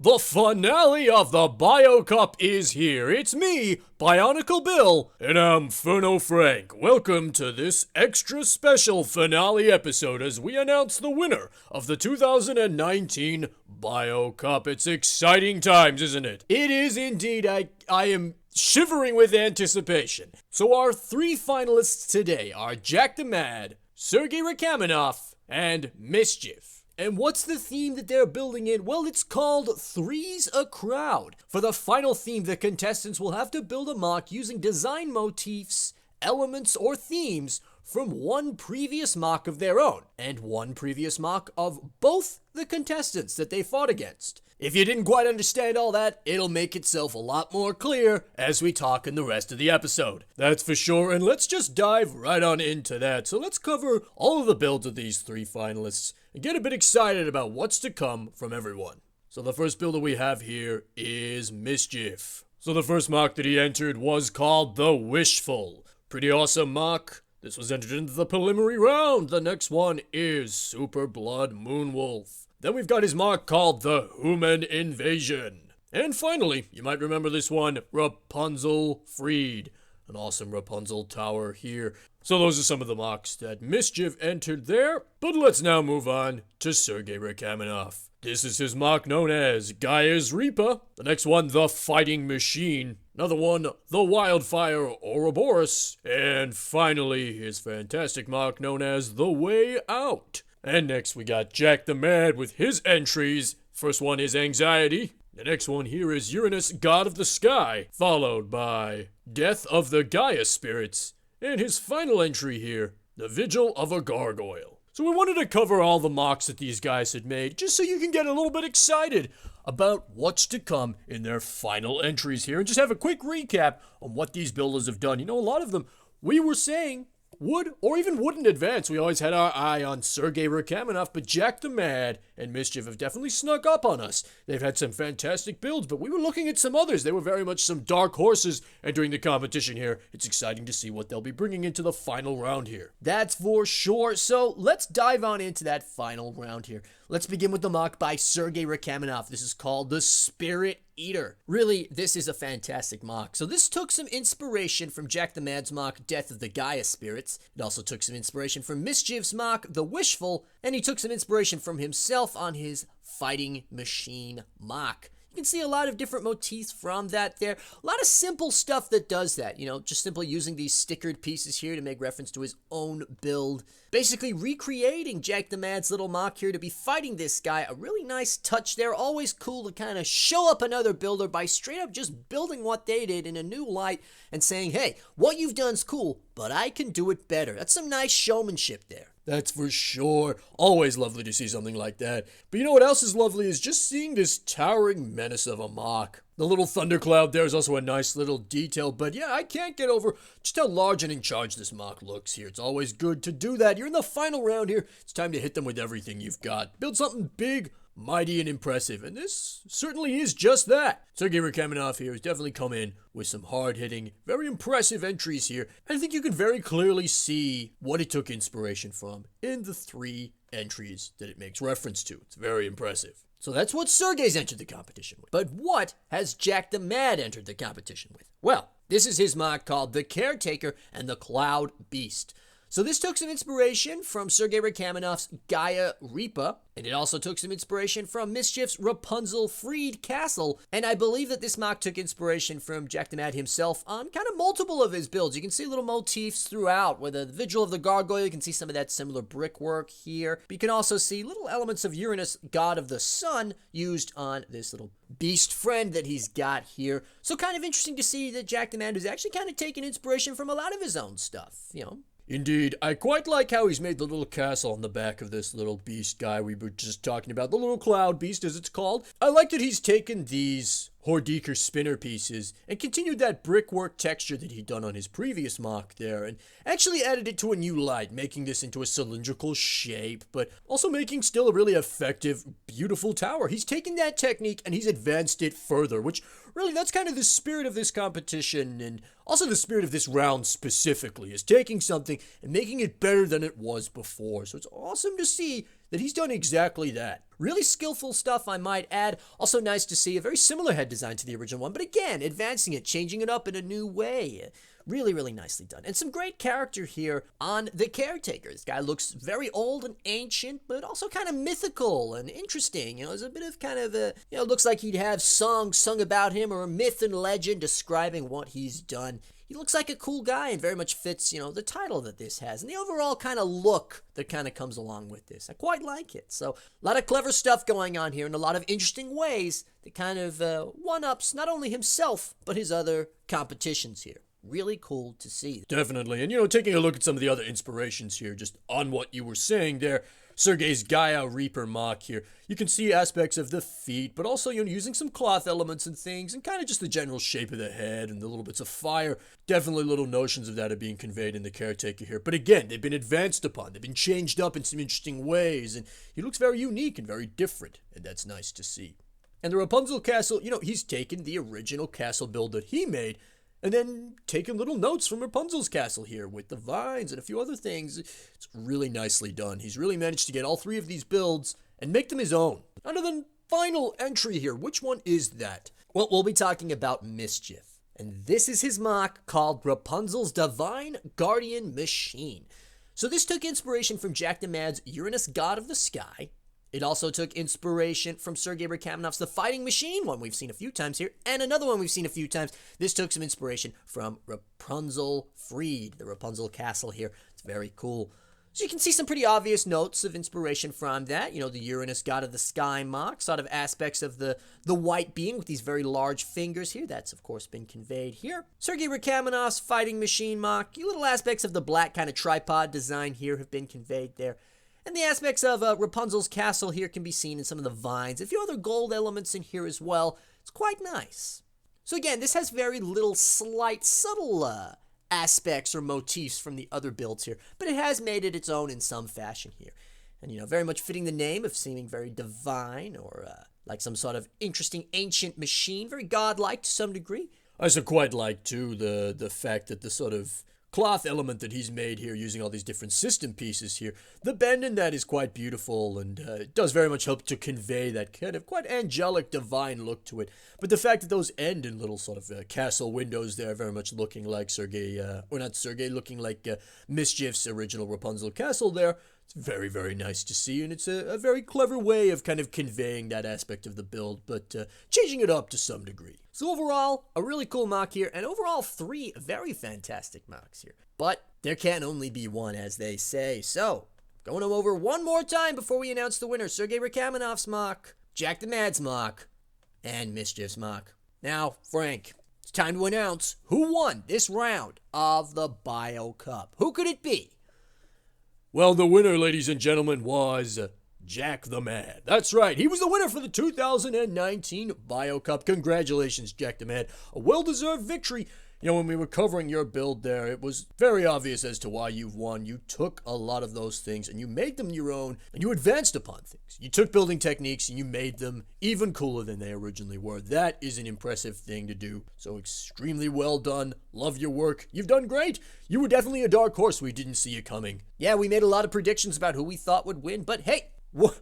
The finale of the Bio Cup is here. It's me, Bionicle Bill, and I'm Furno Frank. Welcome to this extra special finale episode as we announce the winner of the 2019 Bio Cup. It's exciting times, isn't it? It is indeed. I am shivering with anticipation. So our three finalists today are Jack the Mad, Sergey Rachmaninoff, and Mischief. And what's the theme that they're building in? Well, it's called Three's a Crowd. For the final theme, the contestants will have to build a mock using design motifs, elements, or themes from one previous mock of their own, and one previous mock of both the contestants that they fought against. If you didn't quite understand all that, it'll make itself a lot more clear as we talk in the rest of the episode. That's for sure, and let's just dive right on into that. So let's cover all of the builds of these three finalists and get a bit excited about what's to come from everyone. So the first builder we have here is Mischief. So the first mock that he entered was called the Wishful. Pretty awesome mock. This was entered into the preliminary round. The next one is Super Blood Moonwolf. Then we've got his mock called the Human Invasion. And finally, you might remember this one, Rapunzel Freed. An awesome Rapunzel tower here. So those are some of the mocks that Mischief entered there. But let's now move on to Sergey Rachmaninoff. This is his mock known as Gaia's Reaper. The next one, the Fighting Machine. Another one, the Wildfire Ouroboros. And finally, his fantastic mock known as the Way Out. And next we got Jack the Mad with his entries. First one is Anxiety. The next one here is Uranus, God of the Sky, followed by Death of the Gaia Spirits. And his final entry here, The Vigil of a Gargoyle. So we wanted to cover all the mocks that these guys had made, just so you can get a little bit excited about what's to come in their final entries here, and just have a quick recap on what these builders have done. You know, a lot of them, we were saying, would or even wouldn't advance. We always had our eye on Sergey Rachmaninoff, but Jack the Mad and Mischief have definitely snuck up on us. They've had some fantastic builds, but we were looking at some others. They were very much some dark horses entering the competition here. It's exciting to see what they'll be bringing into the final round here. That's for sure. So let's dive on into that final round here. Let's begin with the mock by Sergey Rachmaninoff. This is called the Spirit Eater. Really, this is a fantastic mock. So this took some inspiration from Jack the Mad's mock, Death of the Gaia Spirits. It also took some inspiration from Mischief's mock, The Wishful, and he took some inspiration from himself on his Fighting Machine mock. You can see a lot of different motifs from that there. A lot of simple stuff that does that. You know, just simply using these stickered pieces here to make reference to his own build. Basically recreating Jack the Mad's little mock here to be fighting this guy. A really nice touch there. Always cool to kind of show up another builder by straight up just building what they did in a new light and saying, hey, what you've done's cool, but I can do it better. That's some nice showmanship there. That's for sure. Always lovely to see something like that. But you know what else is lovely is just seeing this towering menace of a mock. The little thundercloud there is also a nice little detail, but yeah, I can't get over just how large and in charge this mock looks here. It's always good to do that. You're in the final round here. It's time to hit them with everything you've got. Build something big, mighty, and impressive, and this certainly is just that. Sergey Rachmaninoff here has definitely come in with some hard-hitting, very impressive entries here. I think you can very clearly see what it took inspiration from in the three entries that it makes reference to. It's very impressive. So that's what Sergey's entered the competition with. But what has Jack the Mad entered the competition with? Well, this is his mock called The Caretaker and the Cloud Beast. So this took some inspiration from Sergey Rachmaninoff's Gaia Reaper, and it also took some inspiration from Mischief's Rapunzel Freed Castle, and I believe that this mock took inspiration from Jack the Mad himself on kind of multiple of his builds. You can see little motifs throughout, with the Vigil of the Gargoyle, you can see some of that similar brickwork here, but you can also see little elements of Uranus, God of the Sun, used on this little beast friend that he's got here. So kind of interesting to see that Jack the Mad has actually kind of taken inspiration from a lot of his own stuff, you know. Indeed, I quite like how he's made the little castle on the back of this little beast guy we were just talking about, the little cloud beast as it's called. I like that he's taken these Hordeaker spinner pieces and continued that brickwork texture that he'd done on his previous mock there, and actually added it to a new light, making this into a cylindrical shape, but also making still a really effective, beautiful tower. He's taken that technique and he's advanced it further, which really, that's kind of the spirit of this competition, and also the spirit of this round specifically, is taking something and making it better than it was before. So it's awesome to see that he's done exactly that. Really skillful stuff, I might add. Also nice to see a very similar head design to the original one, but again, advancing it, changing it up in a new way. Really, really nicely done. And some great character here on the caretaker. This guy looks very old and ancient, but also kind of mythical and interesting. There's a bit of kind of a, looks like he'd have songs sung about him or a myth and legend describing what he's done. He looks like a cool guy and very much fits, the title that this has and the overall kind of look that kind of comes along with this. I quite like it. So a lot of clever stuff going on here in a lot of interesting ways that kind of one-ups not only himself, but his other competitions here. Really cool to see. Definitely. And, taking a look at some of the other inspirations here, just on what you were saying there, Sergei's Gaia Reaper mock here, you can see aspects of the feet, but also, using some cloth elements and things, and kind of just the general shape of the head and the little bits of fire. Definitely little notions of that are being conveyed in the caretaker here. But again, they've been advanced upon. They've been changed up in some interesting ways, and he looks very unique and very different, and that's nice to see. And the Rapunzel castle, he's taken the original castle build that he made, and then taking little notes from Rapunzel's castle here with the vines and a few other things. It's really nicely done. He's really managed to get all three of these builds and make them his own. Under the final entry here, which one is that? Well, we'll be talking about Mischief. And this is his mock called Rapunzel's Divine Guardian Machine. So this took inspiration from Jack the Mad's Uranus God of the Sky. It also took inspiration from Sergei Rachmaninoff's The Fighting Machine, one we've seen a few times here, and another one we've seen a few times. This took some inspiration from Rapunzel Freed, the Rapunzel castle here. It's very cool. So you can see some pretty obvious notes of inspiration from that. The Uranus God of the Sky mock, sort of aspects of the white being with these very large fingers here. That's, of course, been conveyed here. Sergei Rachmaninoff's Fighting Machine mock, little aspects of the black kind of tripod design here have been conveyed there. And the aspects of Rapunzel's castle here can be seen in some of the vines. A few other gold elements in here as well. It's quite nice. So again, this has very little slight, subtle aspects or motifs from the other builds here. But it has made it its own in some fashion here. And, very much fitting the name of seeming very divine or like some sort of interesting ancient machine. Very godlike to some degree. I also quite like, too, the fact that the sort of cloth element that he's made here using all these different system pieces here. The bend in that is quite beautiful and it does very much help to convey that kind of quite angelic, divine look to it. But the fact that those end in little sort of castle windows there, very much looking like looking like Mischief's original Rapunzel castle there. It's very, very nice to see, and it's a very clever way of kind of conveying that aspect of the build, but changing it up to some degree. So overall, a really cool mock here, and overall 3 very fantastic mocks here. But there can only be one, as they say. So, going over one more time before we announce the winner. Sergei Rachmaninoff's mock, Jack the Mad's mock, and Mischief's mock. Now, Frank, it's time to announce who won this round of the Bio Cup. Who could it be? Well, the winner, ladies and gentlemen, was Jack the Mad. That's right. He was the winner for the 2019 Bio Cup. Congratulations, Jack the Mad. A well-deserved victory. When we were covering your build there, it was very obvious as to why you've won. You took a lot of those things and you made them your own, and you advanced upon things. You took building techniques and you made them even cooler than they originally were. That is an impressive thing to do. So extremely well done. Love your work. You've done great. You were definitely a dark horse. We didn't see you coming. Yeah, we made a lot of predictions about who we thought would win, but hey,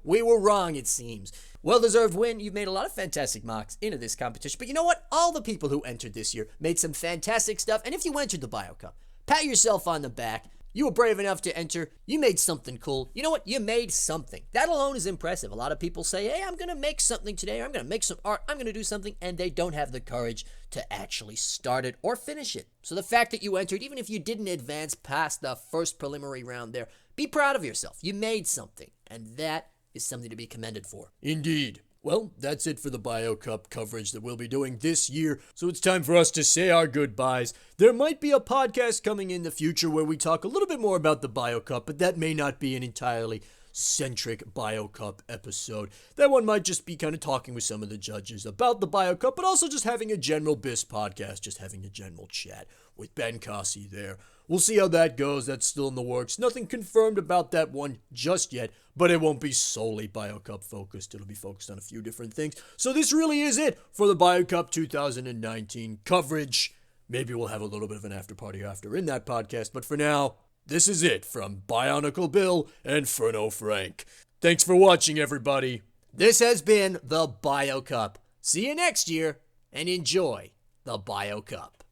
we were wrong, it seems. Well-deserved win. You've made a lot of fantastic mocks into this competition. But you know what? All the people who entered this year made some fantastic stuff. And if you entered the Bio Cup, pat yourself on the back. You were brave enough to enter. You made something cool. You know what? You made something. That alone is impressive. A lot of people say, hey, I'm going to make something today. Or I'm going to make some art. I'm going to do something. And they don't have the courage to actually start it or finish it. So the fact that you entered, even if you didn't advance past the first preliminary round there, be proud of yourself. You made something. And that is something to be commended for. Indeed. Well, that's it for the Bio Cup coverage that we'll be doing this year, so it's time for us to say our goodbyes. There might be a podcast coming in the future where we talk a little bit more about the Bio Cup, but that may not be an entirely centric Bio Cup episode. That one might just be kind of talking with some of the judges about the Bio Cup, but also just having a general BIS podcast, just having a general chat with Ben Cossy there. We'll see how that goes. That's still in the works. Nothing confirmed about that one just yet, but it won't be solely Bio Cup focused. It'll be focused on a few different things. So this really is it for the Bio Cup 2019 coverage. Maybe we'll have a little bit of an after party after in that podcast, but for now, this is it from Bionicle Bill and Furno Frank. Thanks for watching, everybody. This has been the Bio Cup. See you next year, and enjoy the Bio Cup.